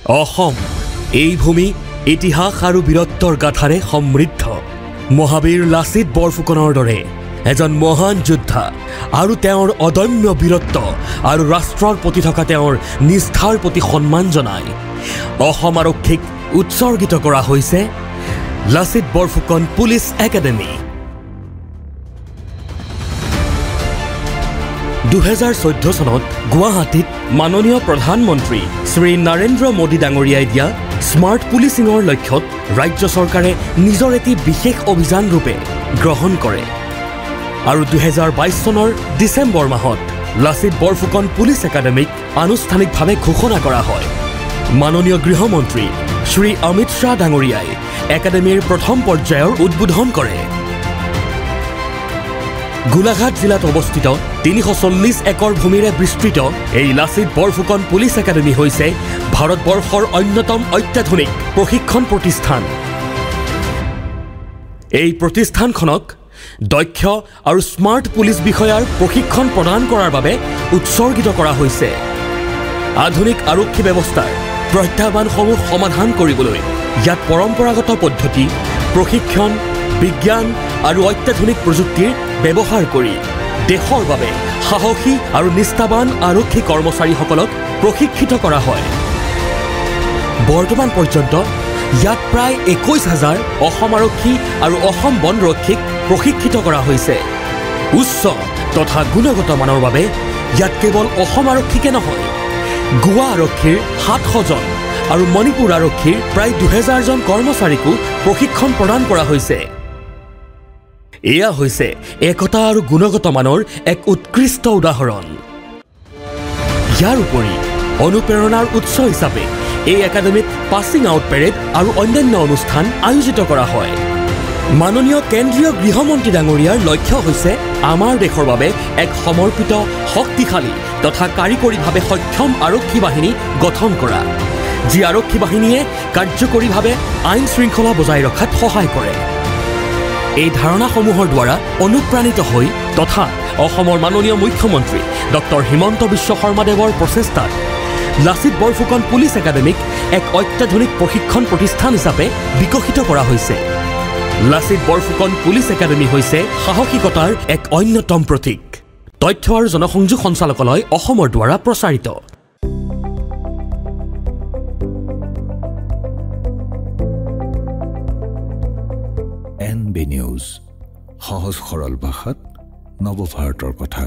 অসম এই ভূমি ইতিহাস আৰু বীৰত্বৰ গাথাৰে সমৃদ্ধ। মহাবীৰ লাচিত বৰফুকনৰ দৰে এজন মহান যোদ্ধা আৰু তেওঁৰ অদম্য বীৰত্ব আৰু ৰাষ্ট্ৰৰ প্ৰতি থকা তেওঁৰ নিষ্ঠাৰ প্ৰতি সন্মান জনাই অসম আৰক্ষীক উৎসৰ্গিত কৰা হৈছে লাচিত বৰফুকন পুলিচ একাডেমী। 2014 চনত গুৱাহাটীত মাননীয় প্ৰধানমন্ত্ৰী শ্ৰী নৰেন্দ্ৰ মোদী ডাঙৰীয়াই দিয়া স্মাৰ্ট পুলিচিঙৰ লক্ষ্যত ৰাজ্য চৰকাৰে নিজৰ এটি বিশেষ অভিযান ৰূপে গ্ৰহণ কৰে আৰু 2022 চনৰ ডিচেম্বৰ মাহত লাচিত বৰফুকন পুলিচ একাডেমীক আনুষ্ঠানিকভাৱে ঘোষণা কৰা হয়। মাননীয় গৃহমন্ত্ৰী শ্ৰী অমিত শ্বাহ ডাঙৰীয়াই একাডেমীৰ প্ৰথম পৰ্যায়ৰ উদ্বোধন কৰে। গোলাঘাট জিলাত অৱস্থিত 340 একৰ ভূমিৰে বিস্তৃত এই লাচিত বৰফুকন পুলিচ একাডেমী হৈছে ভাৰতবৰ্ষৰ অন্যতম অত্যাধুনিক প্ৰশিক্ষণ প্ৰতিষ্ঠান। এই প্ৰতিষ্ঠানখনক দক্ষ আৰু স্মাৰ্ট পুলিচ বিষয়াৰ প্ৰশিক্ষণ প্ৰদান কৰাৰ বাবে উৎসৰ্গিত কৰা হৈছে। আধুনিক আৰক্ষী ব্যৱস্থাৰ প্ৰত্যাহ্বানসমূহ সমাধান কৰিবলৈ ইয়াত পৰম্পৰাগত পদ্ধতি, প্ৰশিক্ষণ, বিজ্ঞান আৰু অত্যাধুনিক প্ৰযুক্তিৰ ব্যৱহাৰ কৰি দেশৰ বাবে সাহসী আৰু নিষ্ঠাবান আৰক্ষী কৰ্মচাৰীসকলক প্ৰশিক্ষিত কৰা হয়। বৰ্তমান পৰ্যন্ত ইয়াত প্ৰায় 21,000 অসম আৰক্ষী আৰু অসম বনৰক্ষীক প্ৰশিক্ষিত কৰা হৈছে। উচ্চ তথা গুণগত মানৰ বাবে ইয়াত কেৱল অসম আৰক্ষীকে নহয়, গোৱা আৰক্ষীৰ 700 জন আৰু মণিপুৰ আৰক্ষীৰ প্ৰায় 2000 জন কৰ্মচাৰীকো প্ৰশিক্ষণ প্ৰদান কৰা হৈছে। এয়া হৈছে একতা আৰু গুণগত মানৰ এক উৎকৃষ্ট উদাহৰণ। ইয়াৰ উপৰি অনুপ্ৰেৰণাৰ উৎস হিচাপে এই একাডেমীত পাছিং আউট পেৰেড আৰু অন্যান্য অনুষ্ঠান আয়োজিত কৰা হয়। মাননীয় কেন্দ্ৰীয় গৃহমন্ত্ৰী ডাঙৰীয়াৰ লক্ষ্য হৈছে আমাৰ দেশৰ বাবে এক সমৰ্পিত, শক্তিশালী তথা কাৰিকৰীভাৱে সক্ষম আৰক্ষী বাহিনী গঠন কৰা, যি আৰক্ষী বাহিনীয়ে কাৰ্যকৰীভাৱে আইন শৃংখলা বজাই ৰখাত সহায় কৰে। এই ধাৰণাসমূহৰ দ্বাৰা অনুপ্ৰাণিত হৈ তথা অসমৰ মাননীয় মুখ্যমন্ত্ৰী ডক্টৰ হিমন্ত বিশ্ব শৰ্মাদেৱৰ প্ৰচেষ্টাত লাচিত বৰফুকন পুলিচ একাডেমীক এক অত্যাধুনিক প্ৰশিক্ষণ প্ৰতিষ্ঠান হিচাপে বিকশিত কৰা হৈছে। লাচিত বৰফুকন পুলিচ একাডেমী হৈছে সাহসিকতাৰ এক অন্যতম প্ৰতীক। তথ্য আৰু জনসংযোগ সঞ্চালকালয় অসমৰ দ্বাৰা প্ৰচাৰিত। NB নিউজ, সহজ সৰল ভাষাত নৱভাৰতৰ কথা।